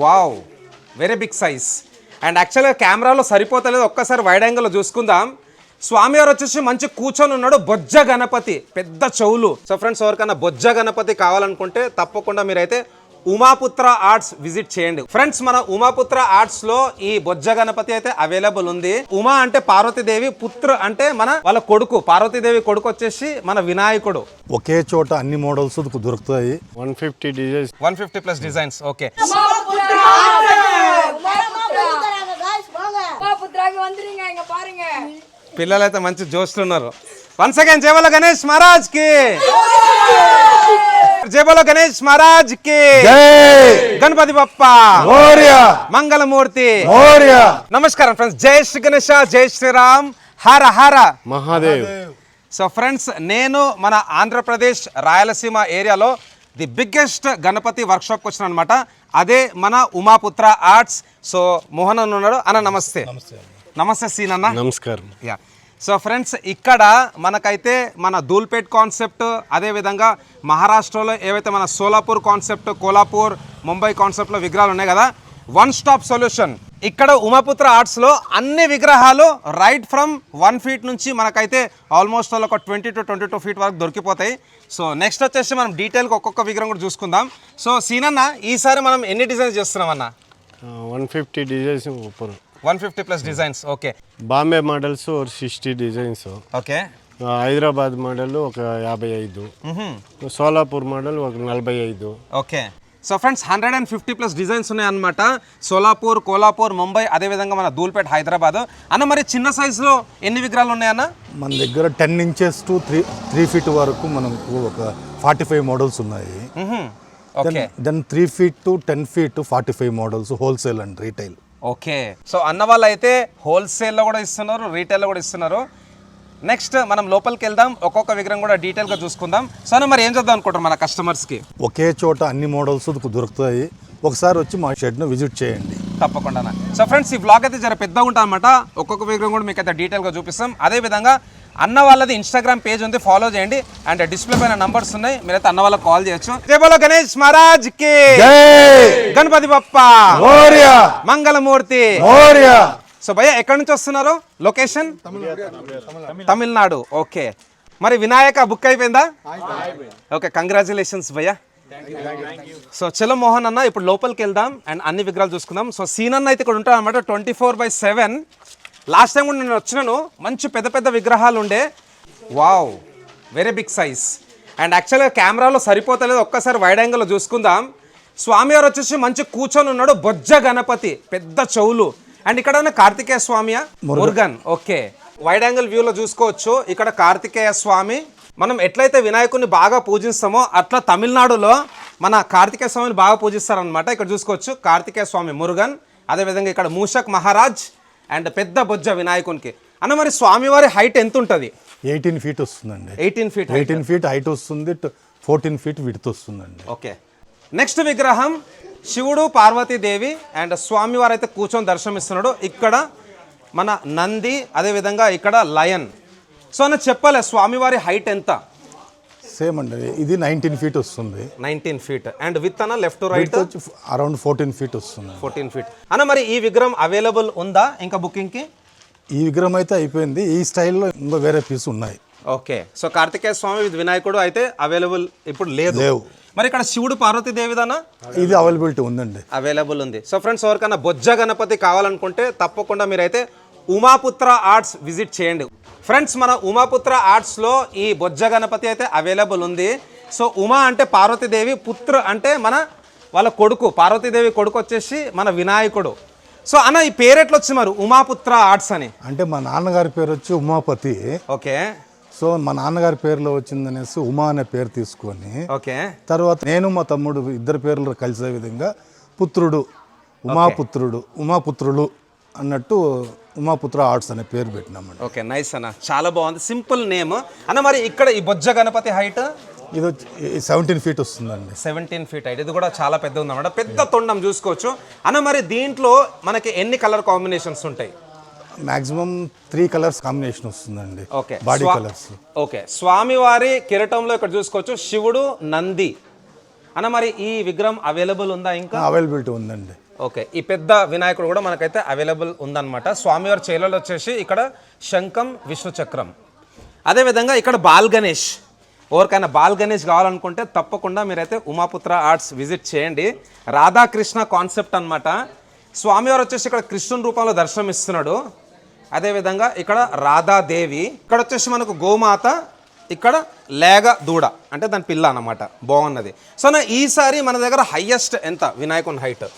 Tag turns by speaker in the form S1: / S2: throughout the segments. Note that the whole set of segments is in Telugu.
S1: Wow, very big size. And యాక్చువల్గా కెమెరాలో సరిపోతలేదు, ఒక్కసారి వైడ్ యాంగిల్లో చూసుకుందాం. స్వామివారు వచ్చేసి మంచి కూర్చొని ఉన్నాడు, బొజ్జ గణపతి, పెద్ద చెవులు. సో ఫ్రెండ్స్, ఎవరికైనా బొజ్జ గణపతి కావాలనుకుంటే తప్పకుండా మీరైతే ఉమాపుత్ర ఆర్ట్స్ విజిట్ చేయండి. ఫ్రెండ్స్, మన ఉమాపుత్ర ఆర్ట్స్ లో ఈ బొజ్జ గణపతి అయితే అవైలబుల్ ఉంది. ఉమా అంటే పార్వతీదేవి, పుత్ర అంటే వాళ్ళ కొడుకు, పార్వతీదేవి కొడుకు వచ్చేసి మన వినాయకుడు.
S2: ఒకే చోట అన్ని మోడల్స్ దొరుకుతాయి.
S3: 150 డిజైన్స్,
S1: 150 ప్లస్ డిజైన్స్. ఓకే, పిల్లలైతే మంచి జోష్లు ఉన్నారు. వన్స్ అగైన్ జై బోలో గణేష్ మహారాజ్ కి, జై బోలో గణేష్ మహారాజ్ కి, గణపతి బప్ప
S2: మోరియా,
S1: మంగళమూర్తి
S2: మోరియా.
S1: నమస్కారం ఫ్రెండ్స్, జై శ్రీ గణేష, జై శ్రీరామ్, హర హర
S3: మహాదేవ్.
S1: సో ఫ్రెండ్స్, నేను మన ఆంధ్రప్రదేశ్ రాయలసీమ ఏరియాలో ది బిగ్గెస్ట్ గణపతి వర్క్షాప్కి వచ్చిన అనమాట. అదే మన ఉమాపుత్ర ఆర్ట్స్. సో మోహన్ అన్న ఉన్నాడు. అన్న నమస్తే. నమస్తే సీన్ అన్న.
S3: నమస్కారం.
S1: యా. సో ఫ్రెండ్స్, ఇక్కడ మనకైతే మన ధూల్పేట్ కాన్సెప్ట్, అదేవిధంగా మహారాష్ట్రలో ఏవైతే మన సోలాపూర్ కాన్సెప్ట్, కోలాపూర్, ముంబై కాన్సెప్ట్లో విగ్రహాలు ఉన్నాయి కదా, వన్ స్టాప్ సొల్యూషన్. ఇక్కడ ఉమాపుత్ర ఆర్ట్స్లో అన్ని విగ్రహాలు రైట్ ఫ్రమ్ 1 ఫీట్ నుంచి మనకైతే ఆల్మోస్ట్ ఒక 20 to 22 ఫీట్ వరకు దొరికిపోతాయి. సో నెక్స్ట్ వచ్చేసి మనం డీటెయిల్గా ఒక్కొక్క విగ్రహం కూడా చూసుకుందాం. సో సీనన్న, ఈసారి మనం ఎన్ని డిజైన్స్ చేస్తున్నాం అన్న?
S3: 150 designs,
S1: 150 plus designs. Okay,
S3: Bombay models 60 designs,
S1: okay,
S3: Hyderabad model ఒక 55, సోలాపూర్ మోడల్ ఒక 45.
S1: Okay. So friends, 150 plus designs ఉన్నాయన్నమాట. సోలాపూర్, కోలాపూర్, ముంబై, అదేవిధంగా మన ధూల్పేట్, హైదరాబాద్. అన్న మరి చిన్న సైజులో ఎన్ని విగ్రహాలు ఉన్నాయన్న?
S2: మన దగ్గర 10 inches to 3 feet వరకు మనకు ఒక 45 మోడల్స్ ఉన్నాయి. Then 3 feet to 10 feet to 45 models, wholesale and retail.
S1: Okay. So అన్న వాళ్ళు అయితే హోల్సేల్లో కూడా ఇస్తున్నారు, రీటైల్లో కూడా ఇస్తున్నారు. నెక్స్ట్ మనం లోపలికి వెళ్దాం, ఒక్కొక్క విగ్రహం కూడా డీటెయిల్గా చూసుకుందాం. సో అన్న మరి ఏం చేద్దాం అనుకుంటారు మన కస్టమర్స్కి?
S2: ఒకే చోట అన్ని మోడల్స్ దొరుకుతాయి. ఒకసారి వచ్చి మా షెడ్ను విజిట్ చేయండి.
S1: తప్పకుండా. సో ఫ్రెండ్స్, ఈ బ్లాగ్ అయితే జర పెద్దగా ఉంటుంది అనమాట. ఒక్కొక్క విగ్రహం కూడా మీకు అయితే డీటెయిల్గా చూపిస్తాం. అదేవిధంగా అన్న వాళ్ళది ఇన్స్టాగ్రామ్ పేజ్ ఉంది, ఫాలో చేయండి. అండ్ డిస్ప్లే పైన నంబర్స్ ఉన్నాయి, మీరైతే అన్న వాళ్ళకి కాల్ చేయొచ్చు. జై బోలో గణేష్ మహారాజ్ కి, గణపతి బప్ప
S2: మోరియా,
S1: మంగళమూర్తి
S2: మోరియా.
S1: సో భయ్య, ఎక్కడి నుంచి వస్తున్నారు? లొకేషన్ తమిళనాడు. ఓకే, మరి వినాయక బుక్ అయిపోయిందా? ఓకే, కంగ్రాచులేషన్స్ భయ్య. సో చలో మోహన్ అన్న, ఇప్పుడు లోపలికి వెళ్దాం అండ్ అన్ని విగ్రహాలు చూసుకుందాం. సో సీన్ అన్న అయితే ఇక్కడ ఉంటారు అనమాట 24/7. లాస్ట్ టైం కూడా నేను వచ్చినాను, మంచి పెద్ద పెద్ద విగ్రహాలు ఉండే. Wow, very big size. And యాక్చువల్గా కెమెరాలో సరిపోతలేదు, ఒక్కసారి వైడ్ యాంగిల్లో చూసుకుందాం. స్వామివారు వచ్చేసి మంచి కూర్చొని ఉన్నాడు, బొజ్జ గణపతి, పెద్ద చెవులు. అండ్ ఇక్కడ కార్తికేయ స్వామియా, మురుగన్. ఓకే, వైడ్ యాంగిల్ వ్యూలో చూసుకోవచ్చు. ఇక్కడ కార్తికేయ స్వామి. మనం ఎట్లయితే వినాయకుడిని బాగా పూజిస్తామో అట్లా తమిళనాడులో మన కార్తికేయ స్వామిని బాగా పూజిస్తారనమాట. ఇక్కడ చూసుకోవచ్చు కార్తికేయ స్వామి, మురుగన్. అదేవిధంగా ఇక్కడ మూషక్ మహారాజ్ అండ్ పెద్ద బొజ్జ వినాయకునికి. అన్న మరి స్వామివారి హైట్ ఎంత ఉంటుంది?
S2: 18 feet వస్తుందండి.
S1: 18
S2: feet హైట్ వస్తుంది, 14 feet విడ్త్ వస్తుందండి.
S1: ఓకే. నెక్స్ట్ విగ్రహం శివుడు, పార్వతీదేవి అండ్ స్వామివారు అయితే కూర్చొని దర్శనమిస్తున్నాడు. ఇక్కడ మన నంది, అదేవిధంగా ఇక్కడ లయన్. సో అన్న చెప్పాలి, స్వామివారి హైట్ ఎంత?
S2: సేమ్ అండి, ఇది 19 feet వస్తుంది.
S1: 19 feet. అండ్ విత్ అన్న లెఫ్ట్ రైట్
S2: అరౌండ్ 14 feet వస్తుంది.
S1: 14 feet. అన్న మరి ఈ విగ్రహం అవైలబుల్ ఉందా ఇంకా బుకింగ్కి?
S2: ఈ విగ్రహం అయితే అయిపోయింది. ఈ స్టైల్లో ఇంకా వేరే పీస్ ఉన్నాయి.
S1: Okay. So Karthikeya Swamy with వినాయకుడు అయితే అవైలబుల్ ఇప్పుడు లేవు. మరి ఇక్కడ శివుడు, పార్వతీదేవిదన్నా
S2: ఇది అవైలబిలిటీ ఉందండి,
S1: అవైలబుల్ ఉంది. సో ఫ్రెండ్స్, ఎవరికైనా బొజ్జ గణపతి కావాలనుకుంటే తప్పకుండా మీరైతే ఉమాపుత్ర ఆర్ట్స్ విజిట్ చేయండి. ఫ్రెండ్స్, మన ఉమాపుత్ర ఆర్ట్స్లో ఈ బొజ్జ గణపతి అయితే అవైలబుల్ ఉంది. సో ఉమా అంటే పార్వతీదేవి, పుత్ర అంటే వాళ్ళ కొడుకు, పార్వతీదేవి కొడుకు వచ్చేసి మన వినాయకుడు. సో అన్న ఈ పేరు ఎట్లా వచ్చింది మరి ఉమాపుత్ర ఆర్ట్స్ అని?
S2: అంటే మా నాన్నగారి పేరు వచ్చి ఉమాపతి.
S1: ఓకే.
S2: సో మా నాన్నగారి పేరులో వచ్చిందనేసి ఉమా అనే పేరు తీసుకొని,
S1: ఓకే,
S2: తర్వాత నేను మా తమ్ముడు ఇద్దరు పేర్లు కలిసే విధంగా పుత్రుడు, ఉమాపుత్రుడు, ఉమాపుత్రులు అన్నట్టు ఉమాపుత్ర ఆర్ట్స్ అనే పేరు పెట్టినామండి.
S1: ఓకే, నైస్ అన్న, చాలా బాగుంది, సింపుల్ నేమ్ అన్న. మరి ఇక్కడ ఈ బొజ్జ గణపతి హైట్
S2: ఇది వచ్చి 17 feet వస్తుందండి.
S1: 17 feet హైట్. ఇది కూడా చాలా పెద్ద ఉందన్నమాట, పెద్ద తొండం చూసుకోవచ్చు అన్న. మరి దీంట్లో మనకి ఎన్ని కలర్ కాంబినేషన్స్ ఉంటాయి?
S2: మాక్సిమం 3 కలర్స్ కాంబినేషన్ వస్తుందండి.
S1: Okay,
S2: body colours.
S1: ఓకే, స్వామివారి కిరీటంలో ఇక్కడ చూసుకోవచ్చు శివుడు, నంది అన్న. మరి ఈ విగ్రహం అవైలబుల్ ఉందా ఇంకా?
S2: అవైలబిలిటీ ఉందండి.
S1: ఓకే, ఈ పెద్ద వినాయకుడు కూడా మనకైతే అవైలబుల్ ఉందన్నమాట. స్వామివారి చేలలో వచ్చేసి ఇక్కడ శంఖం విశ్వచక్రం. అదేవిధంగా ఇక్కడ బాల్ గణేష్, ఎవరికైనా బాల్ గణేష్ కావాలనుకుంటే తప్పకుండా మీరైతే ఉమాపుత్ర ఆర్ట్స్ విజిట్ చేయండి. రాధాకృష్ణ కాన్సెప్ట్ అన్నమాట. స్వామివారు వచ్చేసి ఇక్కడ కృష్ణుని రూపంలో దర్శనం ఇస్తున్నాడు. అదేవిధంగా ఇక్కడ రాధాదేవి, ఇక్కడ వచ్చేసి మనకు గోమాత, ఇక్కడ లేగ దూడ అంటే దాని పిల్ల అన్నమాట. బాగున్నది. సో నా ఈసారి మన దగ్గర హైయెస్ట్ ఎంత వినాయకుని హైట్?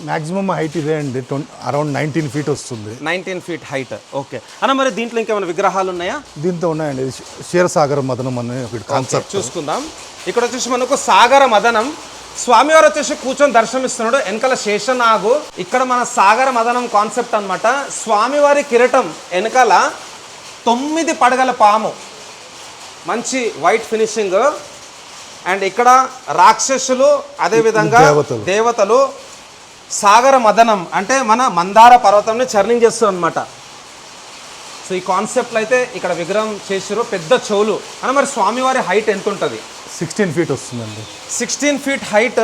S2: మ్యాక్సిమం హైట్ ఇదే అండి, అరౌండ్ 19 feet వస్తుంది.
S1: 19 feet హైట్. ఓకే అన్న, మరి దీంట్లో ఇంకేమైనా విగ్రహాలు ఉన్నాయా?
S2: దీంతో ఉన్నాయండి క్షీరసాగర మదనం అనే ఒకటి కాన్సెప్ట్.
S1: చూసుకుందాం. ఇక్కడ వచ్చేసి మనకు సాగర మదనం, స్వామివారు వచ్చేసి కూర్చొని దర్శనమిస్తున్నాడు. వెనకాల శేషనాగు. ఇక్కడ మన సాగర మదనం కాన్సెప్ట్ అన్నమాట. స్వామివారి కిరీటం వెనకాల 9 పడగల పాము, మంచి వైట్ ఫినిషింగ్. అండ్ ఇక్కడ రాక్షసులు, అదేవిధంగా దేవతలు. సాగర మదనం అంటే మన మందార పర్వతంని చర్నింగ్ చేస్తారు అనమాట. సో ఈ కాన్సెప్ట్లో అయితే ఇక్కడ విగ్రహం చేసారు. పెద్ద చెవులు అని. మరి స్వామివారి హైట్ ఎంత ఉంటుంది?
S2: 16 feet వస్తుందండి. 16
S1: feet హైట్.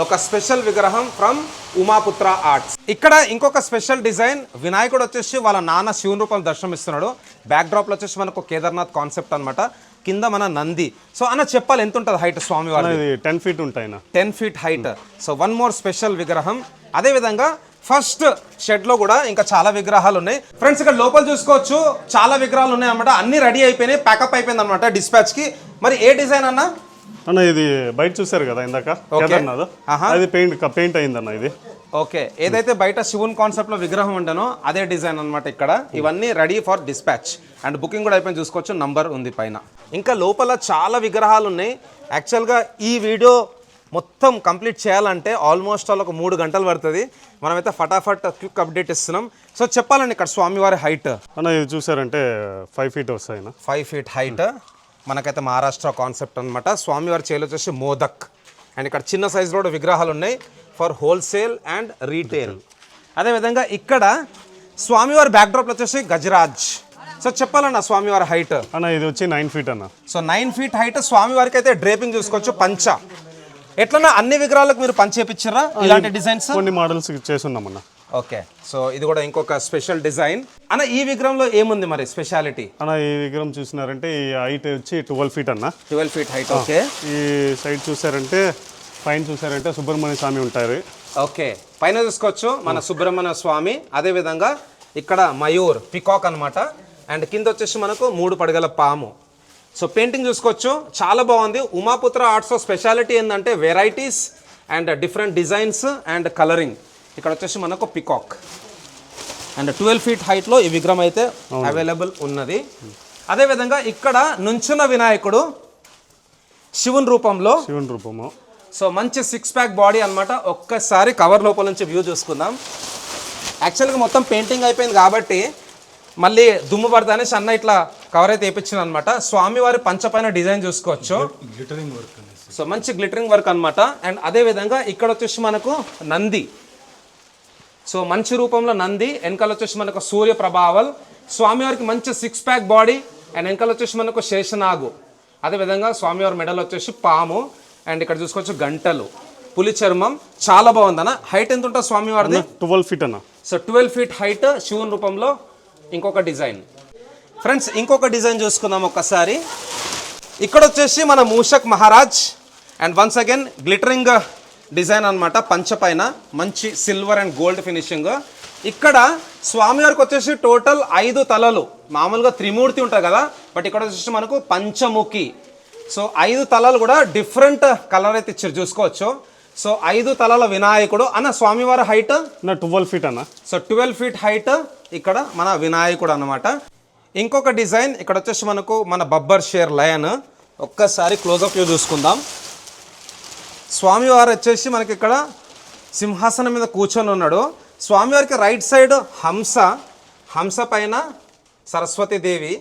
S1: ఒక స్పెషల్ విగ్రహం ఫ్రమ్ ఉమాపుత్ర ఆర్ట్స్. ఇక్కడ ఇంకొక స్పెషల్ డిజైన్, వినాయకుడు వచ్చేసి వాళ్ళ నాన్న శివుని రూపంలో దర్శనమిస్తున్నాడు. బ్యాక్ డ్రాప్లో వచ్చేసి మనకు కేదార్నాథ్ కాన్సెప్ట్ అనమాట. కింద మన నంది. సో అన్న చెప్పాలి, ఎంత ఉంటుంది హైట్ స్వామివారి?
S3: 10 feet ఉంటాయి.
S1: 10 feet height. So one more special విగ్రహం. అదేవిధంగా ఫస్ట్ షెడ్లో కూడా ఇంకా చాలా విగ్రహాలు ఉన్నాయి. ఫ్రెండ్స్ ఇక్కడ లోపల చూసుకోవచ్చు, చాలా విగ్రహాలు ఉన్నాయి అన్నమాట. అన్ని రెడీ అయిపోయినాయి, ప్యాకప్ అయిపోయింది అనమాట డిస్పాచ్కి. మరి ఏ డిజైన్ అన్న?
S3: అన్న ఇది బయట చూసారు కదా ఇందాక, అది పెయింట్ అయిందన్న ఇది.
S1: ఓకే, ఏదైతే బయట శివున్ కాన్సెప్ట్లో విగ్రహం ఉండనో అదే డిజైన్ అనమాట ఇక్కడ. ఇవన్నీ ready for dispatch and booking కూడా అయిపోయింది. చూసుకోవచ్చు, నంబర్ ఉంది పైన. ఇంకా లోపల చాలా విగ్రహాలు ఉన్నాయి. యాక్చువల్గా ఈ వీడియో మొత్తం కంప్లీట్ చేయాలంటే ఆల్మోస్ట్ ఒక 3 గంటలు పడుతుంది. మనమైతే ఫటాఫట్ క్విక్ అప్డేట్ ఇస్తున్నాం. సో చెప్పాలండి ఇక్కడ స్వామివారి హైట్
S3: అన్న ఇది చూసారంటే 5 feet వస్తాయి.
S1: 5 feet హైట్. మనకైతే మహారాష్ట్ర కాన్సెప్ట్ అనమాట. స్వామివారి చేలు వచ్చేసి మోదక్. అండ్ ఇక్కడ చిన్న సైజులో కూడా విగ్రహాలు ఉన్నాయి ఫర్ హోల్సేల్ అండ్ రీటైల్. అదేవిధంగా ఇక్కడ స్వామివారి బ్యాక్డ్రాప్లో వచ్చేసి గజరాజ్. సో చెప్పాలన్న స్వామివారి హైట్
S3: అన్న ఇది వచ్చి 9 feet అన్న.
S1: So 9 feet height. స్వామివారికి అయితే డ్రేపింగ్ చూసుకోవచ్చు, పంచ. ఎట్లన్నా అన్ని విగ్రహాలకు మీరు పంచ చేపించారా ఇలాంటి డిజైన్స్?
S3: కొన్ని మోడల్స్ చేస్తున్నామన్న.
S1: ఓకే, సో ఇది కూడా ఇంకొక స్పెషల్ డిజైన్ అన్న. ఈ విగ్రహంలో ఏముంది మరి స్పెషాలిటీ?
S3: అన్న ఈ విగ్రహం చూసినారంటే ఈ హైట్ వచ్చి 12 feet అన్న.
S1: 12 feet హైట్. ఓకే,
S3: ఈ సైడ్ చూసారంటే పైన చూసారంటే సుబ్రహ్మణ్య స్వామి ఉంటారు.
S1: ఓకే, పైన చూసుకోవచ్చు మన సుబ్రహ్మణ్య స్వామి. అదేవిధంగా ఇక్కడ మయూర్, పికాక్ అనమాట. అండ్ కింద వచ్చేసి మనకు 3 పడగల పాము. సో పెయింటింగ్ చూసుకోవచ్చు, చాలా బాగుంది. ఉమాపుత్ర ఆర్ట్స్ స్పెషాలిటీ ఏంటంటే varieties and different designs and colouring. ఇక్కడ వచ్చేసి మనకు పికాక్ అండ్ 12 feet హైట్లో ఈ విగ్రహం అయితే అవైలబుల్ ఉన్నది. అదేవిధంగా ఇక్కడ నుంచున్న వినాయకుడు శివుని రూపంలో. సో మంచి 6 pack బాడీ అనమాట. ఒక్కసారి కవర్ లోపల నుంచి వ్యూ చూసుకుందాం. యాక్చువల్గా మొత్తం పెయింటింగ్ అయిపోయింది కాబట్టి మళ్ళీ దుమ్ము పడతానే సన్న ఇట్లా కవర్ అయితే వేయించింది అనమాట. స్వామివారి పంచపైన డిజైన్ చూసుకోవచ్చు. సో మంచి గ్లిటరింగ్ వర్క్ అనమాట. అండ్ అదేవిధంగా ఇక్కడ వచ్చేసి మనకు నంది. సో మంచి రూపంలో నంది. వెనకాల వచ్చేసి మనకు సూర్య ప్రభావల్. స్వామివారికి మంచి 6 pack బాడీ. అండ్ వెనకాల వచ్చేసి మనకు శేషనాగు. అదేవిధంగా స్వామివారి మెడల్ వచ్చేసి పాము. అండ్ ఇక్కడ చూసుకోవచ్చు గంటలు, పులి చర్మం. చాలా బాగుందన్న. హైట్ ఎంత ఉంటుంది స్వామివారిది?
S3: 12 feet అన్న.
S1: సో 12 feet హైట్ శివుని రూపంలో. ఇంకొక డిజైన్ ఫ్రెండ్స్, ఇంకొక డిజైన్ చూసుకుందాం ఒక్కసారి. ఇక్కడ వచ్చేసి మన Mushak Maharaj. And once again glittering design అనమాట. పంచ పైన మంచి సిల్వర్ అండ్ గోల్డ్ ఫినిషింగ్. ఇక్కడ స్వామివారికి వచ్చేసి టోటల్ 5 తలలు. మామూలుగా త్రిమూర్తి ఉంటుంది కదా, బట్ ఇక్కడ వచ్చేసి మనకు పంచముఖి. సో 5 తలలు కూడా డిఫరెంట్ కలర్ అయితే ఇచ్చారు చూసుకోవచ్చు. సో 5 తలల వినాయకుడు అన్న. స్వామివారి హైట్
S3: 12 feet అన్న.
S1: సో 12 feet హైట్ ఇక్కడ మన వినాయకుడు అన్నమాట. ఇంకొక డిజైన్ ఇక్కడ వచ్చేసి మనకు మన బబ్బర్ షేర్ లయన్. ఒక్కసారి క్లోజప్ వ్యూ చూసుకుందాం. స్వామివారు వచ్చేసి మనకి ఇక్కడ సింహాసనం మీద కూర్చొని ఉన్నాడు. స్వామివారికి రైట్ సైడ్ హంస పైన సరస్వతీదేవి.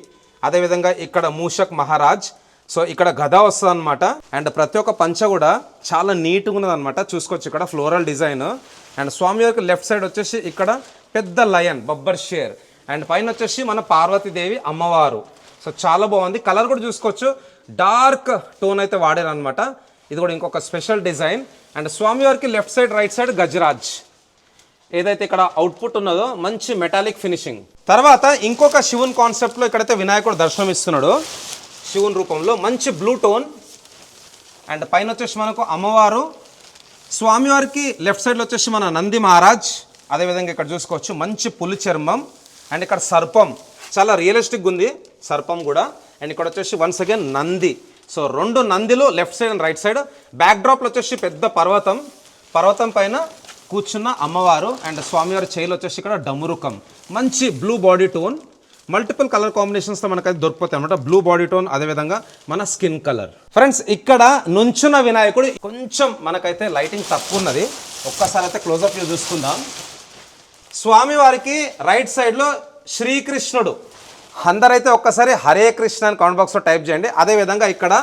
S1: అదేవిధంగా ఇక్కడ మూషక్ మహారాజ్. సో ఇక్కడ గద వస్తుంది అనమాట. అండ్ ప్రతి ఒక్క పంచ కూడా చాలా నీట్గా ఉన్నది అనమాట. చూసుకోవచ్చు ఇక్కడ ఫ్లోరల్ డిజైన్. అండ్ స్వామివారికి లెఫ్ట్ సైడ్ వచ్చేసి ఇక్కడ పెద్ద లయన్ బబ్బర్ షేర్. అండ్ పైన వచ్చేసి మన పార్వతీదేవి అమ్మవారు. సో చాలా బాగుంది. కలర్ కూడా చూసుకోవచ్చు, డార్క్ టోన్ అయితే వాడారు అనమాట. ఇది కూడా ఇంకొక స్పెషల్ డిజైన్. అండ్ స్వామివారికి left side right side Gajraj. ఏదైతే ఇక్కడ అవుట్పుట్ ఉన్నదో మంచి మెటాలిక్ ఫినిషింగ్. తర్వాత ఇంకొక శివుని కాన్సెప్ట్లో ఇక్కడైతే వినాయకుడు దర్శనం ఇస్తున్నాడు శివుని రూపంలో, మంచి బ్లూ టోన్. అండ్ పైన వచ్చేసి మనకు అమ్మవారు, స్వామివారికి లెఫ్ట్ సైడ్లో వచ్చేసి మన నంది మహారాజ్. అదేవిధంగా ఇక్కడ చూసుకోవచ్చు మంచి పులి చర్మం. అండ్ ఇక్కడ సర్పం చాలా రియలిస్టిక్గా ఉంది సర్పం కూడా. అండ్ ఇక్కడ వచ్చేసి వన్స్ అగైన్ నంది. సో 2 నందిలు left side and right side. Back డ్రాప్లో వచ్చేసి పెద్ద పర్వతం, పర్వతం పైన కూర్చున్న అమ్మవారు. అండ్ స్వామివారి చేయిలో వచ్చేసి ఇక్కడ డమురుకం. మంచి blue body tone, multiple colour కాంబినేషన్స్తో మనకైతే దొరికిపోతాయి అనమాట. బ్లూ బాడీ టోన్, అదేవిధంగా మన స్కిన్ కలర్. ఫ్రెండ్స్ ఇక్కడ నుంచున్న వినాయకుడు కొంచెం మనకైతే లైటింగ్ తక్కువ ఉన్నది, ఒక్కసారి అయితే క్లోజప్ వ్యూ చూసుకుందాం. స్వామివారికి రైట్ సైడ్లో శ్రీకృష్ణుడు. అందరైతే ఒక్కసారి హరే కృష్ణ అని కామెంట్ బాక్స్లో టైప్ చేయండి. అదేవిధంగా ఇక్కడ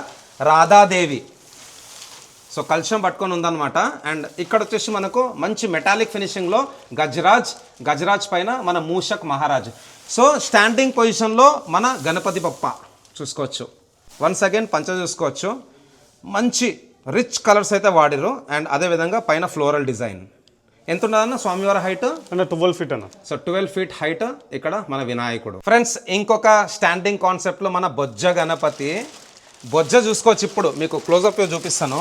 S1: రాధాదేవి, సో కలశం పట్టుకొని ఉందన్నమాట. అండ్ ఇక్కడ వచ్చేసి మనకు మంచి మెటాలిక్ ఫినిషింగ్లో గజరాజ్ పైన మన మూషక్ మహారాజ్. సో స్టాండింగ్ పొజిషన్లో మన గణపతి బప్ప చూసుకోవచ్చు. వన్స్ అగైన్ పంచ చూసుకోవచ్చు, మంచి రిచ్ కలర్స్ అయితే వాడిరు. అండ్ అదేవిధంగా పైన ఫ్లోరల్ డిజైన్. ఎంత ఉన్నదన్న స్వామివారి హైట్?
S3: అన్న 12 feet అన్న.
S1: సో 12 feet హైట్ ఇక్కడ మన వినాయకుడు. ఫ్రెండ్స్ ఇంకొక స్టాండింగ్ కాన్సెప్ట్లో మన బొజ్జ గణపతి. బొజ్జ చూసుకోవచ్చు, ఇప్పుడు మీకు క్లోజప్ చూపిస్తాను.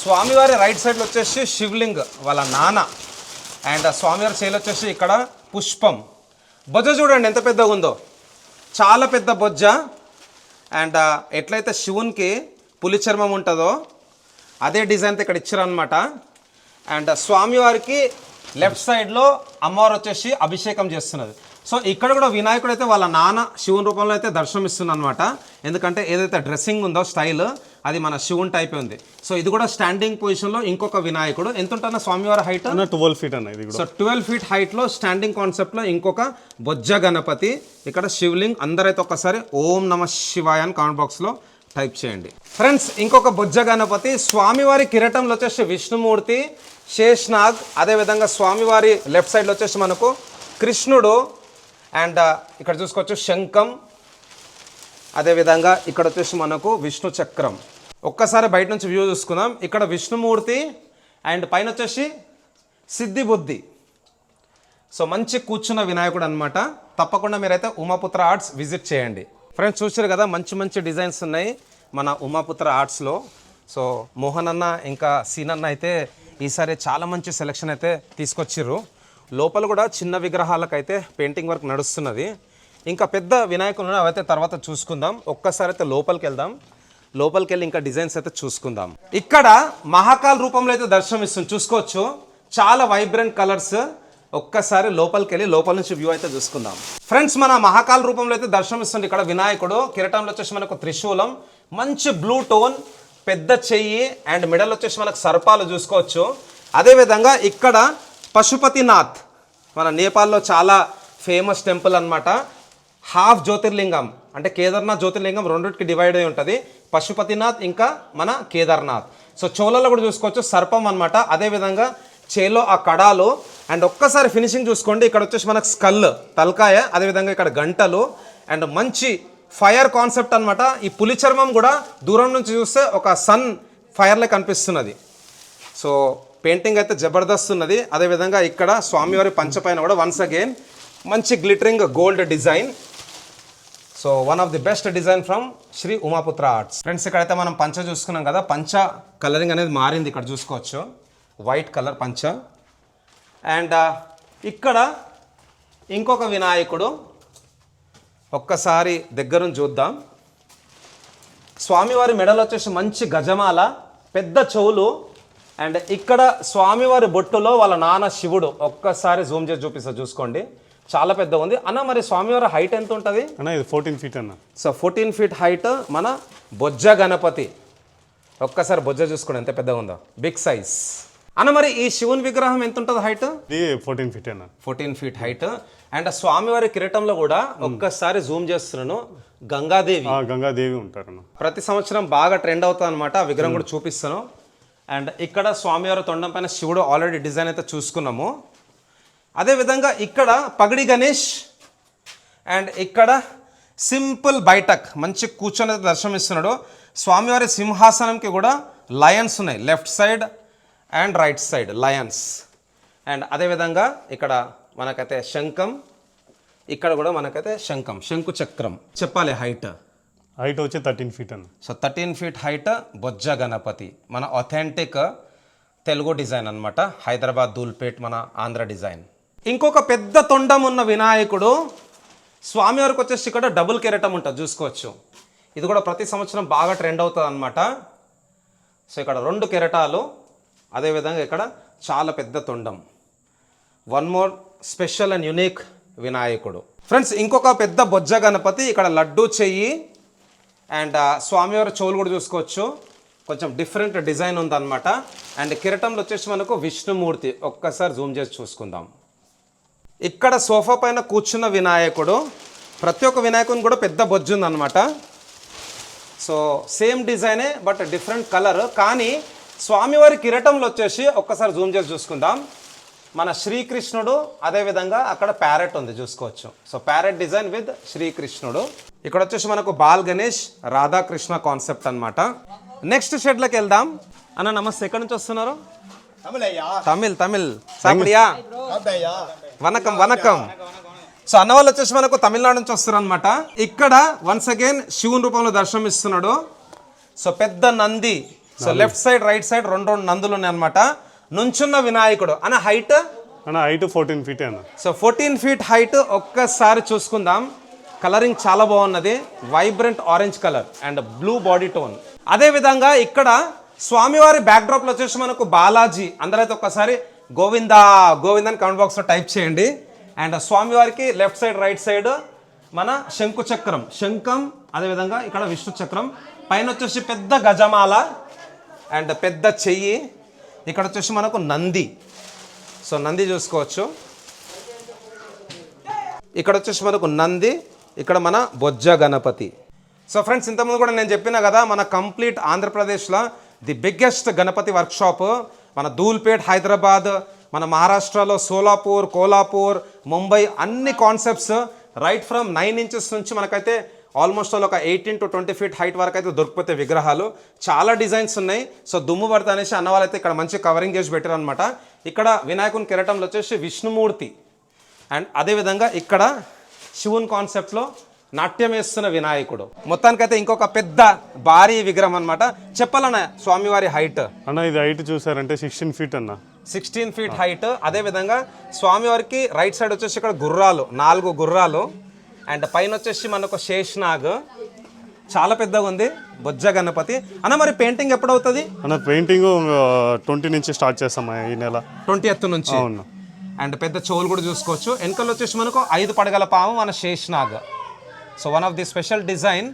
S1: స్వామివారి రైట్ సైడ్లో వచ్చేసి శివలింగ్ వాళ్ళ నాన్న. అండ్ స్వామివారి చేయిలో వచ్చేసి ఇక్కడ పుష్పం. బొజ్జ చూడండి ఎంత పెద్దగా ఉందో, చాలా పెద్ద బొజ్జ. అండ్ ఎట్లయితే శివునికి పులి చర్మం ఉంటుందో అదే డిజైన్తో ఇక్కడ ఇచ్చారనమాట. అండ్ స్వామివారికి లెఫ్ట్ సైడ్లో అమ్మవారు వచ్చేసి అభిషేకం చేస్తున్నది. సో ఇక్కడ కూడా వినాయకుడు అయితే వాళ్ళ నాన్న శివుని రూపంలో అయితే దర్శనం ఇస్తుంది అనమాట. ఎందుకంటే ఏదైతే డ్రెస్సింగ్ ఉందో స్టైల్ అది మన శివుని టైప్ ఉంది. సో ఇది కూడా స్టాండింగ్ పొజిషన్లో ఇంకొక వినాయకుడు. ఎంత ఉంటున్న స్వామివారి హైట్?
S3: 12 feet అన్న ఇది కూడా.
S1: సో 12 feet హైట్లో స్టాండింగ్ కాన్సెప్ట్లో ఇంకొక బొజ్జ గణపతి. ఇక్కడ శివలింగ్. అందరైతే ఒక్కసారి ఓం నమ శివాయ అని కామెంట్ బాక్స్లో టైప్ చేయండి. ఫ్రెండ్స్ ఇంకొక బొజ్జ గణపతి. స్వామివారి కిరీటంలో వచ్చేసి విష్ణుమూర్తి, శేష్నాగ్. అదేవిధంగా స్వామివారి లెఫ్ట్ సైడ్లో వచ్చేసి మనకు కృష్ణుడు. అండ్ ఇక్కడ చూసుకోవచ్చు శంఖం. అదేవిధంగా ఇక్కడ వచ్చేసి మనకు విష్ణు చక్రం. ఒక్కసారి బయట నుంచి వ్యూ చూసుకుందాం. ఇక్కడ విష్ణుమూర్తి అండ్ పైన వచ్చేసి సిద్ధి బుద్ధి. సో మంచి కూర్చున్న వినాయకుడు అనమాట. తప్పకుండా మీరైతే ఉమాపుత్ర ఆర్ట్స్ విజిట్ చేయండి. ఫ్రెండ్స్ చూసారు కదా మంచి మంచి డిజైన్స్ ఉన్నాయి మన ఉమాపుత్ర ఆర్ట్స్లో. సో మోహన్ అన్న ఇంకా సీన్ అన్న అయితే ఈసారి చాలా మంచి సెలెక్షన్ అయితే తీసుకొచ్చిర్రు. లోపల కూడా చిన్న విగ్రహాలకైతే పెయింటింగ్ వర్క్ నడుస్తున్నది. ఇంకా పెద్ద వినాయకులు అవైతే తర్వాత చూసుకుందాం. ఒక్కసారి అయితే లోపలికి వెళ్దాం. లోపలికి వెళ్ళి ఇంకా డిజైన్స్ అయితే చూసుకుందాం. ఇక్కడ మహాకాల్ రూపంలో అయితే దర్శనం ఇస్తుంది చూసుకోవచ్చు. చాలా వైబ్రెంట్ కలర్స్. ఒక్కసారి లోపలికి వెళ్ళి లోపల నుంచి వ్యూ అయితే చూసుకుందాం. ఫ్రెండ్స్ మన మహాకాల్ రూపంలో అయితే దర్శనం ఇస్తుంది ఇక్కడ వినాయకుడు. కిరీటంలో వచ్చేసి మనకు త్రిశూలం, మంచి బ్లూ టోన్, పెద్ద చెయ్యి. అండ్ మిడల్ వచ్చేసి మనకు సర్పాలు చూసుకోవచ్చు. అదేవిధంగా ఇక్కడ పశుపతినాథ్ మన నేపాల్లో చాలా ఫేమస్ టెంపుల్ అనమాట. హాఫ్ జ్యోతిర్లింగం అంటే కేదార్నాథ్ జ్యోతిర్లింగం రెండింటికి డివైడ్ అయి ఉంటుంది. పశుపతినాథ్ ఇంకా మన కేదార్నాథ్. సో చోళలో కూడా చూసుకోవచ్చు సర్పం అనమాట. అదేవిధంగా చేలో ఆ కడాలు. అండ్ ఒక్కసారి ఫినిషింగ్ చూసుకోండి. ఇక్కడ వచ్చేసి మనకు స్కల్ తలకాయ, అదేవిధంగా ఇక్కడ గంటలు. అండ్ మంచి ఫైర్ కాన్సెప్ట్ అనమాట. ఈ పులి చర్మం కూడా దూరం నుంచి చూస్తే ఒక సన్ ఫైర్లే కనిపిస్తున్నది. సో పెయింటింగ్ అయితే జబర్దస్త్ ఉన్నది. అదేవిధంగా ఇక్కడ స్వామివారి పంచ పైన కూడా వన్స్ అగైన్ మంచి glittering gold design. So one of the best design from Shri Umaputra arts. Friends ఇక్కడైతే మనం పంచ చూసుకున్నాం కదా, పంచ కలరింగ్ అనేది మారింది. ఇక్కడ చూసుకోవచ్చు వైట్ కలర్ పంచ. అండ్ ఇక్కడ ఇంకొక వినాయకుడు. ఒక్కసారి దగ్గరుండి చూద్దాం. స్వామివారి మెడలో వచ్చేసి మంచి గజమాల, పెద్ద చెవులు. అండ్ ఇక్కడ స్వామివారి బొట్టులో వాళ్ళ నాన్న శివుడు. ఒక్కసారి జూమ్ చేసి చూపిస్తా చూసుకోండి, చాలా పెద్ద ఉంది అన్న. మరి స్వామివారి హైట్ ఎంత ఉంటుంది
S3: అన్న? ఇది 14 feet అన్న.
S1: సో 14 feet హైట్ మన బొజ్జ గణపతి. ఒక్కసారి బొజ్జ చూసుకోండి ఎంత పెద్దగా ఉందో, బిగ్ సైజ్ అన్న. మరి ఈ శివుని విగ్రహం ఎంత ఉంటుంది హైట్?
S3: ఇది 14 feet అన్న.
S1: 14 feet హైట్. అండ్ స్వామివారి కిరీటంలో కూడా ఒక్కసారి జూమ్ చేస్తున్నాను, గంగాదేవి
S3: ఉంటారన్న.
S1: ప్రతి సంవత్సరం బాగా ట్రెండ్ అవుతుంది అనమాట. ఆ విగ్రహం కూడా చూపిస్తాను. అండ్ ఇక్కడ స్వామివారి తొండం పైన శివుడు ఆల్రెడీ డిజైన్ అయితే చూసుకున్నాము. అదేవిధంగా ఇక్కడ పగడి గణేష్. అండ్ ఇక్కడ సింపుల్ బైటక్ మంచి కూర్చొని దర్శనం ఇస్తున్నాడు. స్వామివారి సింహాసనంకి కూడా లయన్స్ ఉన్నాయి, left side and right side Lions. And అదేవిధంగా ఇక్కడ మనకైతే శంఖం, ఇక్కడ కూడా మనకైతే శంకు చక్రం. చెప్పాలి హైట్
S3: వచ్చి 13 ఫీట్ అన్న.
S1: సో 13 ఫీట్ హైట్ బొజ్జ గణపతి, మన ఆథెంటిక్ తెలుగు డిజైన్ అన్నమాట. హైదరాబాద్ ధూల్పేట్ మన ఆంధ్ర డిజైన్. ఇంకొక పెద్ద తొండం ఉన్న వినాయకుడు స్వామివారికి వచ్చేసి ఇక్కడ డబుల్ కెరటం ఉంటుంది, చూసుకోవచ్చు. ఇది కూడా ప్రతి సంవత్సరం బాగా ట్రెండ్ అవుతుంది అనమాట. సో ఇక్కడ 2 కెరటాలు, అదేవిధంగా ఇక్కడ చాలా పెద్ద తొండం. One more special and unique వినాయకుడు. ఫ్రెండ్స్, ఇంకొక పెద్ద బొజ్జ గణపతి, ఇక్కడ లడ్డు చెయ్యి అండ్ స్వామివారి చెవులు కూడా చూసుకోవచ్చు. కొంచెం డిఫరెంట్ డిజైన్ ఉందన్నమాట. అండ్ కిరటంలో వచ్చేసి మనకు విష్ణుమూర్తి. ఒక్కసారి జూమ్ చేసి చూసుకుందాం. ఇక్కడ సోఫా పైన కూర్చున్న వినాయకుడు, ప్రతి ఒక్క వినాయకుని కూడా పెద్ద బొజ్జు ఉందన్నమాట. సో సేమ్ డిజైనే బట్ డిఫరెంట్ కలర్. కానీ స్వామివారి కిరటంలో వచ్చేసి ఒక్కసారి జూమ్ చేసి చూసుకుందాం. మన శ్రీకృష్ణుడు, అదేవిధంగా అక్కడ ప్యారెట్ ఉంది, చూసుకోవచ్చు. సో ప్యారెట్ డిజైన్ విత్ శ్రీకృష్ణుడు. ఇక్కడ వచ్చేసి మనకు బాల్ గణేష్ రాధాకృష్ణ కాన్సెప్ట్ అన్నమాట. నెక్స్ట్ షెడ్లోకి వెళ్దాం. అన్న నమస్తే, ఎక్కడి నుంచి వస్తున్నారు? తమిళ్ సాపిడియా, వనకం. సో అన్న వాళ్ళు వచ్చేసి మనకు తమిళనాడు నుంచి వస్తారు అనమాట. ఇక్కడ వన్స్ అగైన్ శివుని రూపంలో దర్శనం ఇస్తున్నాడు. సో పెద్ద Nandi, so left side right side 2 నందులు ఉన్నాయి అనమాట. నుంచున్న వినాయకుడు అన్న హైట్
S3: 14 ఫీట్ అన్న.
S1: So 14 feet height. ఒక్కసారి చూసుకుందాం. కలరింగ్ చాలా బాగున్నది, vibrant orange colour and blue body tone. అదేవిధంగా ఇక్కడ స్వామివారి బ్యాక్డ్రాప్లో వచ్చేసి మనకు బాలాజీ. అందరైతే ఒక్కసారి గోవిందా అని కామెంట్ బాక్స్లో టైప్ చేయండి. అండ్ స్వామివారికి లెఫ్ట్ సైడ్ రైట్ సైడ్ మన శంఖం, అదేవిధంగా ఇక్కడ విష్ణు చక్రం. పైన వచ్చేసి పెద్ద గజమాల అండ్ పెద్ద చెయ్యి. ఇక్కడ వచ్చేసి మనకు నంది. సో నంది చూసుకోవచ్చు. ఇక్కడ వచ్చేసి మనకు నంది, ఇక్కడ మన బొజ్జ గణపతి. సో ఫ్రెండ్స్, ఇంతకుముందు కూడా నేను చెప్పిన కదా, మన కంప్లీట్ ఆంధ్రప్రదేశ్లో ది బిగ్గెస్ట్ గణపతి వర్క్షాప్ మన ధూల్పేట్, హైదరాబాద్, మన మహారాష్ట్రలో సోలాపూర్, కోలాపూర్, ముంబై, అన్ని కాన్సెప్ట్స్ రైట్ ఫ్రమ్ 9 ఇంచెస్ నుంచి మనకైతే ఆల్మోస్ట్ ఒక 18 to 20 ఫీట్ హైట్ వరకు అయితే దొరికిపోతాయి విగ్రహాలు. చాలా డిజైన్స్ ఉన్నాయి. సో దుమ్ము పడతా అనేసి అన్న వాళ్ళైతే ఇక్కడ మంచి కవరింగ్ చేసి పెట్టారు అనమాట. ఇక్కడ వినాయకుని కిరటంలో వచ్చేసి విష్ణుమూర్తి అండ్ అదేవిధంగా ఇక్కడ శివుని కాన్సెప్ట్లో నాట్యం వేస్తున్న వినాయకుడు. మొత్తానికైతే ఇంకొక పెద్ద భారీ విగ్రహం అనమాట. చెప్పాలన్న స్వామివారి హైట్
S3: అన్న, ఇది హైట్ చూసారంటే 16 ఫీట్ అన్న.
S1: 16 ఫీట్ హైట్. అదేవిధంగా స్వామివారికి రైట్ సైడ్ వచ్చేసి ఇక్కడ గుర్రాలు, 4 గుర్రాలు అండ్ పైన వచ్చేసి మనకు శేషనాగ్. చాలా పెద్దగా ఉంది బొజ్జ గణపతి. అన్న మరి పెయింటింగ్ ఎప్పుడు అవుతుంది
S3: అన్న? పెయింటింగ్ 20 నుంచి స్టార్ట్ చేస్తాం ఈ నెల
S1: 20th నుంచి.
S3: అవును.
S1: అండ్ పెద్ద చెవులు కూడా చూసుకోవచ్చు. వెనకలు వచ్చేసి మనకు 5 పడగల పాము మన Sheshnag. So one of the special design.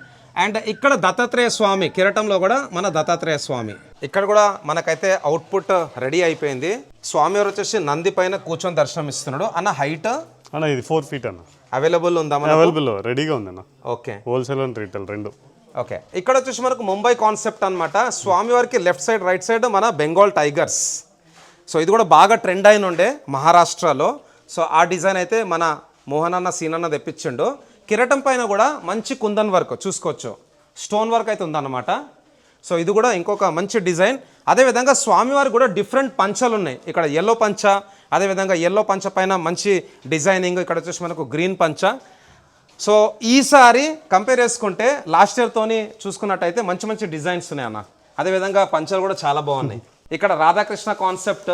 S1: And ఇక్కడ దత్తాత్రేయ స్వామి కిరటంలో కూడా మన దత్తాత్రేయ స్వామి. ఇక్కడ కూడా మనకైతే అవుట్పుట్ రెడీ అయిపోయింది. స్వామివారు వచ్చేసి నంది పైన కూర్చొని దర్శనం ఇస్తున్నాడు. అన్న హైట్
S3: అన్న ఇది 4 ఫీట్ అన్న.
S1: అవైలబుల్ ఉందా?
S3: అవైలబుల్ రెడీగా ఉంది అన్న.
S1: ఓకే,
S3: హోల్సేల్ అండ్ రీటైల్ రెండు.
S1: ఓకే, ఇక్కడ వచ్చేసి మనకు ముంబై కాన్సెప్ట్ అనమాట. స్వామివారికి లెఫ్ట్ సైడ్ రైట్ సైడ్ మన బెంగాల్ టైగర్స్. సో ఇది కూడా బాగా ట్రెండ్ అయిన ఉండే మహారాష్ట్రలో. సో ఆ డిజైన్ అయితే మన మోహన్ అన్న సీనన్న తెప్పించిండు. కిరటం పైన కూడా మంచి కుందన్ వర్క్ చూసుకోవచ్చు, స్టోన్ వర్క్ అయితే ఉందన్నమాట. సో ఇది కూడా ఇంకొక మంచి డిజైన్. అదేవిధంగా స్వామివారికి కూడా డిఫరెంట్ పంచలు ఉన్నాయి. ఇక్కడ ఎల్లో పంచ, అదేవిధంగా ఎల్లో పంచ పైన మంచి డిజైనింగ్. ఇక్కడ వచ్చేసి మనకు గ్రీన్ పంచ. సో ఈసారి కంపేర్ చేసుకుంటే లాస్ట్ ఇయర్తోని చూసుకున్నట్టయితే మంచి మంచి డిజైన్స్ ఉన్నాయి అన్న. అదేవిధంగా పంచలు కూడా చాలా బాగున్నాయి. ఇక్కడ రాధాకృష్ణ కాన్సెప్ట్,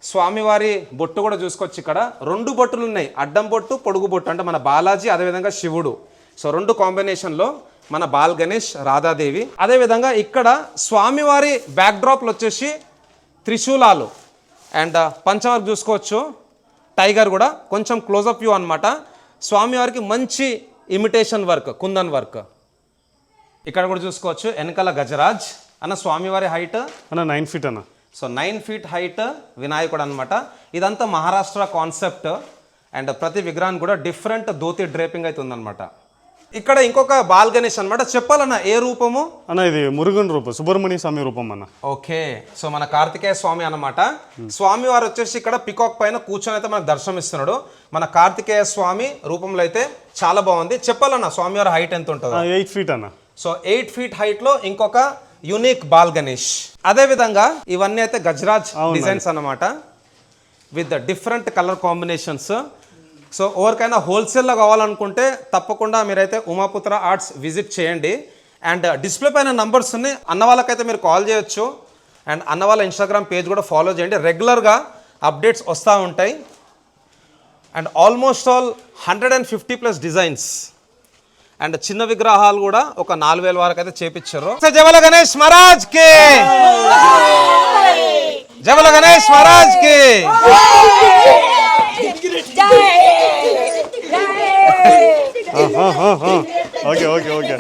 S1: స్వామివారి బొట్టు కూడా చూసుకోవచ్చు. ఇక్కడ 2 బొట్టులు ఉన్నాయి, అడ్డం బొట్టు, పొడుగు బొట్టు, అంటే మన బాలాజీ అదేవిధంగా శివుడు. సో 2 కాంబినేషన్లో మన బాల్ గణేష్, రాధాదేవి. అదేవిధంగా ఇక్కడ స్వామివారి బ్యాక్డ్రాప్లు వచ్చేసి త్రిశూలాలు అండ్ పంచవర్క్ చూసుకోవచ్చు. టైగర్ కూడా కొంచెం క్లోజప్ వ్యూ అనమాట. స్వామివారికి మంచి ఇమిటేషన్ వర్క్, కుందన్ వర్క్. ఇక్కడ కూడా చూసుకోవచ్చు వెనకాల గజరాజ్. అన్న స్వామివారి హైట్
S3: అన్న 9 ఫీట్ అన్న.
S1: సో 9 ఫీట్ హైట్ వినాయకుడు అనమాట. ఇదంతా మహారాష్ట్ర కాన్సెప్ట్ అండ్ ప్రతి విగ్రహాన్ని కూడా డిఫరెంట్ ధోతి డ్రేపింగ్ అయితే ఉందన్నమాట. ఇక్కడ ఇంకొక బాల్ గణేష్ అనమాట. చెప్పాలన్న ఏ రూపము
S3: అన్న? ఇది మురుగన్ రూపం, సుబ్రహ్మణ్య స్వామి రూపం అన్న.
S1: ఓకే, సో మన కార్తికేయ స్వామి అన్నమాట. స్వామి వారు వచ్చేసి ఇక్కడ పికాక్ పైన కూర్చొని అయితే మనకు దర్శనం ఇస్తున్నాడు. మన కార్తికేయ స్వామి రూపంలో అయితే చాలా బాగుంది. చెప్పాలన్న స్వామివారి హైట్ ఎంత ఉంటుంది?
S3: 8 ఫీట్ అన్న.
S1: సో 8 ఫీట్ హైట్ లో ఇంకొక యూనిక్ బాల్ గణేష్. అదే విధంగా ఇవన్నీ అయితే గజరాజ్ డిజైన్స్ అన్నమాట. With different colour combinations. So ఎవరికైనా హోల్సేల్లో కావాలనుకుంటే తప్పకుండా మీరైతే ఉమాపుత్ర ఆర్ట్స్ విజిట్ చేయండి. అండ్ డిస్ప్లే పైన నంబర్స్ ఉన్నాయి, అన్న వాళ్ళకైతే మీరు కాల్ చేయొచ్చు. అండ్ అన్న వాళ్ళ ఇన్స్టాగ్రామ్ పేజ్ కూడా ఫాలో చేయండి, రెగ్యులర్గా అప్డేట్స్ వస్తూ ఉంటాయి. And almost all 150+ designs and చిన్న విగ్రహాలు కూడా ఒక 4000 వరకు అయితే చేపించారు. జవల గణేష్ మహారాజ్ కి, జవల గణేష్ మహారాజ్ కి.
S3: Okay okay okay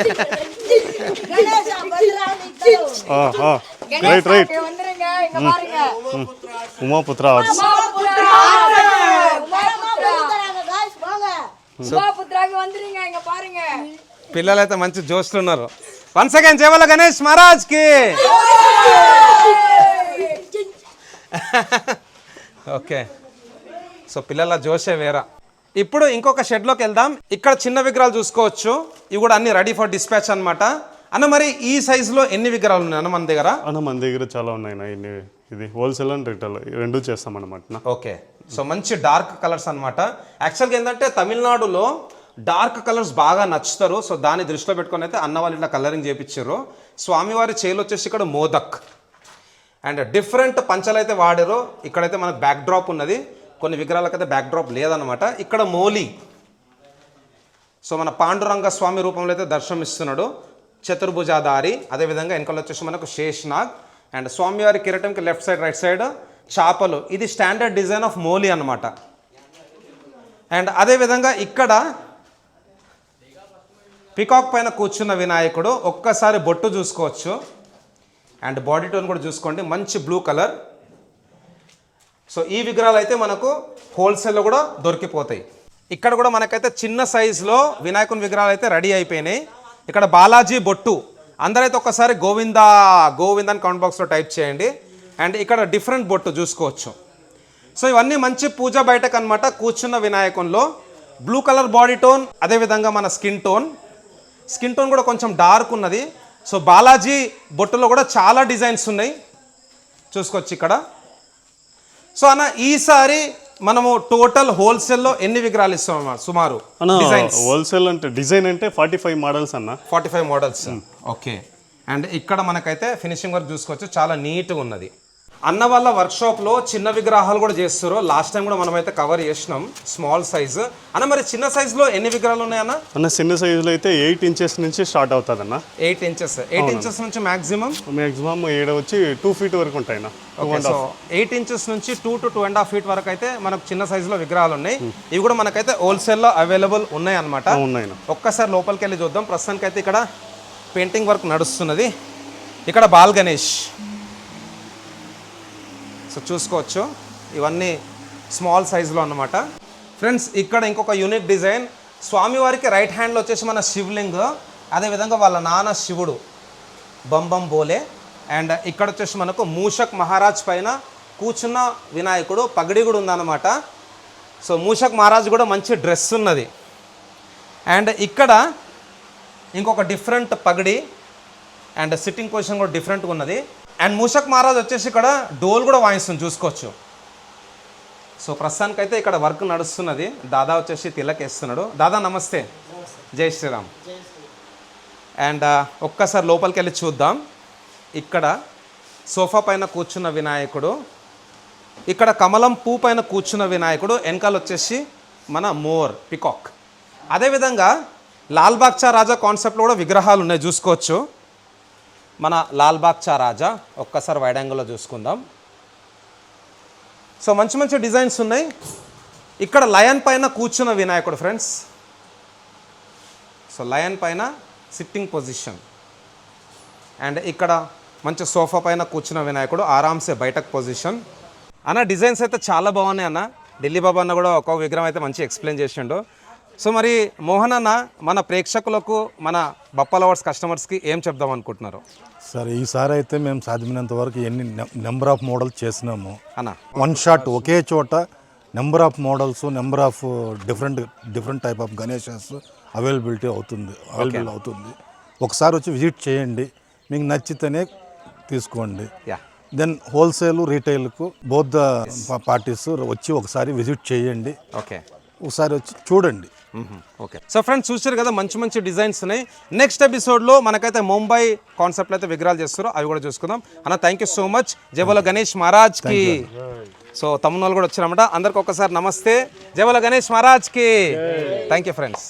S3: right Umaputra arts.
S1: పిల్లలైతే మంచి జోష్లు ఉన్నారు. వన్స్ అగైన్ జవల గణేష్ మహారాజ్ కి. ఓకే, సో పిల్లల జోషే వేరా. ఇప్పుడు ఇంకొక షెడ్లోకి వెళ్దాం. ఇక్కడ చిన్న విగ్రహాలు చూసుకోవచ్చు, ఇవి కూడా అన్ని రెడీ ఫర్ డిస్పాచ్ అనమాట. అన్న మరి ఈ సైజులో ఎన్ని విగ్రహాలు ఉన్నాయి అన్న మన దగ్గర?
S3: అన్న మన దగ్గర చాలా ఉన్నాయి. ఇది హోల్సేల్ అండ్ రిటైల్ రెండు చేస్తాం అన్నమాట.
S1: ఓకే, సో మంచి డార్క్ కలర్స్ అనమాట. యాక్చువల్గా ఏంటంటే తమిళనాడులో డార్క్ కలర్స్ బాగా నచ్చుతారు. సో దాన్ని దృష్టిలో పెట్టుకొని అయితే అన్న వాళ్ళు ఇట్లా కలరింగ్ చేయించారు. స్వామివారి చేలు వచ్చేసి ఇక్కడ మోదక్ అండ్ డిఫరెంట్ పంచలు అయితే వాడారు. ఇక్కడైతే మనకు బ్యాక్ డ్రాప్ ఉన్నది, కొన్ని విగ్రహాలకైతే బ్యాక్ డ్రాప్ లేదనమాట. ఇక్కడ మోలి, సో మన పాండురంగ స్వామి రూపంలో అయితే దర్శనం ఇస్తున్నాడు, చతుర్భుజాధారి. అదేవిధంగా వెనకాల వచ్చేసి మనకు శేషనాగ్ అండ్ స్వామివారి కిరీటంకి లెఫ్ట్ సైడ్ రైట్ సైడ్ చాపలు. ఇది స్టాండర్డ్ డిజైన్ ఆఫ్ మోలి అనమాట. అండ్ అదేవిధంగా ఇక్కడ పికాక్ పైన కూర్చున్న వినాయకుడు, ఒక్కసారి బొట్టు చూసుకోవచ్చు అండ్ బాడీ టోన్ కూడా చూసుకోండి, మంచి బ్లూ కలర్. సో ఈ విగ్రహాలు అయితే మనకు హోల్సేల్లో కూడా దొరికిపోతాయి. ఇక్కడ కూడా మనకైతే చిన్న సైజులో వినాయకుని విగ్రహాలు అయితే రెడీ అయిపోయినాయి. ఇక్కడ బాలాజీ బొట్టు, అందరైతే ఒక్కసారి గోవిందా గోవిందా అని కామెంట్ బాక్స్లో టైప్ చేయండి. అండ్ ఇక్కడ డిఫరెంట్ బొట్టు చూసుకోవచ్చు. సో ఇవన్నీ మంచి పూజ బయటకు అనమాట. కూర్చున్న వినాయకునిలో బ్లూ కలర్ బాడీ టోన్, అదేవిధంగా మన స్కిన్ టోన్ కూడా కొంచెం డార్క్ ఉన్నది. సో బాలాజీ బొట్టులో కూడా చాలా డిజైన్స్ ఉన్నాయి చూసుకోవచ్చు ఇక్కడ. సో అన్న ఈసారి మనము టోటల్ హోల్సేల్లో ఎన్ని విగ్రహాలు ఇస్తాం సుమారు?
S3: హోల్సేల్ అంటే డిజైన్ అంటే 45 మోడల్స్ అన్న.
S1: 45 మోడల్స్. ఓకే, అండ్ ఇక్కడ మనకైతే ఫినిషింగ్ వర్క్ చూసుకోవచ్చు, చాలా నీట్గా ఉన్నది. అన్న వాళ్ళ వర్క్షాప్లో చిన్న విగ్రహాలు కూడా చేస్తారు. లాస్ట్ టైం కూడా మనమైతే కవర్ చేసినాం స్మాల్ సైజు. అన్న మరి చిన్న సైజులో ఎన్ని విగ్రహాలు ఉన్నాయన్న?
S3: అన్న చిన్న సైజులో అయితే 8 ఇంచెస్ నుంచి స్టార్ట్ అవుతుంది అన్న.
S1: 8 ఇంచెస్ నుంచి మాక్సిమం
S3: 7 వచ్చి 2 ఫీట్ వరకు ఉంటాయి.
S1: సో 8 ఇంచెస్ నుంచి 2 to 2.5 ఫీట్ వరకు అయితే మనకు చిన్న సైజులో విగ్రహాలు ఉన్నాయి. ఇవి కూడా మనకైతే హోల్సేల్లో అవైలబుల్ ఉన్నాయి అనమాట. ఒక్కసారి లోపలికి వెళ్ళి చూద్దాం. ప్రస్తుతానికి అయితే ఇక్కడ పెయింటింగ్ వర్క్ నడుస్తున్నది. ఇక్కడ బాల్ గణేష్, సో చూసుకోవచ్చు ఇవన్నీ స్మాల్ సైజులో అన్నమాట. ఫ్రెండ్స్ ఇక్కడ ఇంకొక యూనిక్ డిజైన్, స్వామివారికి రైట్ హ్యాండ్లో వచ్చేసి మన శివలింగ్, అదేవిధంగా వాళ్ళ నాన్న శివుడు బంబం బోలే. అండ్ ఇక్కడ వచ్చేసి మనకు మూషక్ మహారాజ్ పైన కూర్చున్న వినాయకుడు, పగడి కూడా ఉందన్నమాట. సో మూషక్ మహారాజ్ కూడా మంచి డ్రెస్ ఉన్నది. అండ్ ఇక్కడ ఇంకొక డిఫరెంట్ పగడి అండ్ సిట్టింగ్ పొజిషన్ కూడా డిఫరెంట్గా ఉన్నది. అండ్ మూషక్ మహారాజ్ వచ్చేసి ఇక్కడ డోల్ కూడా వాయిస్తుంది చూసుకోవచ్చు. సో ప్రస్తుతానికైతే ఇక్కడ వర్క్ నడుస్తున్నది. దాదా వచ్చేసి తిలక్ వేస్తున్నాడు. దాదా నమస్తే, జై శ్రీరామ్. అండ్ ఒక్కసారి లోపలికి వెళ్ళి చూద్దాం. ఇక్కడ సోఫా పైన కూర్చున్న వినాయకుడు, ఇక్కడ కమలం పూ పైన కూర్చున్న వినాయకుడు, వెనకాల వచ్చేసి మన మోర్ పికాక్. అదేవిధంగా లాల్బాగ్ చా రాజా కాన్సెప్ట్లో కూడా విగ్రహాలు ఉన్నాయి చూసుకోవచ్చు. మన లాల్బాగ్ చా రాజా ఒక్కసారి వైడ్ యాంగిల్లో చూసుకుందాం. సో మంచి మంచి డిజైన్స్ ఉన్నాయి. ఇక్కడ లయన్ పైన కూర్చున్న వినాయకుడు ఫ్రెండ్స్. సో లయన్ పైన సిట్టింగ్ పొజిషన్. అండ్ ఇక్కడ మంచి సోఫా పైన కూర్చున్న వినాయకుడు ఆరామ్సే బయటకు పొజిషన్. అన్న డిజైన్స్ అయితే చాలా బాగున్నాయి అన్న. ఢిల్లీ బాబా అన్న కూడా ఒక్కొక్క విగ్రహం అయితే మంచి ఎక్స్ప్లెయిన్ చేసిండు. సో మరి మోహన్ అన్న మన ప్రేక్షకులకు, మన బప్ప లవర్స్ కస్టమర్స్కి ఏం చెప్దాం అనుకుంటున్నారు?
S2: సరే, ఈసారి అయితే మేము సాధ్యమైనంత వరకు ఎన్ని నెంబర్ ఆఫ్ మోడల్స్ చేసినాము
S1: అన్న.
S2: వన్ షాట్ ఒకే చోట number of models, number of different type of గణేషస్ అవైలబుల్ అవుతుంది. ఒకసారి వచ్చి విజిట్ చేయండి, మీకు నచ్చితేనే తీసుకోండి. దెన్ హోల్సేల్ రీటైల్కు బోత్ ద పార్టీస్ వచ్చి ఒకసారి విజిట్ చేయండి,
S1: ఓకే
S2: ఒకసారి వచ్చి చూడండి.
S1: ఓకే సో ఫ్రెండ్స్ చూసారు కదా, మంచి మంచి డిజైన్స్ ఉన్నాయి. నెక్స్ట్ ఎపిసోడ్లో మనకైతే ముంబై కాన్సెప్ట్లో అయితే విగ్రహాలు చేస్తారో అవి కూడా చూసుకుందాం. అన్న థ్యాంక్ యూ సో మచ్. జై బోలో గణేష్ మహారాజ్కి. సో తమిళ కూడా వచ్చారన్నమాట. అందరికి ఒక్కసారి నమస్తే. జై బోలో గణేష్ మహారాజ్కి. Thank you friends.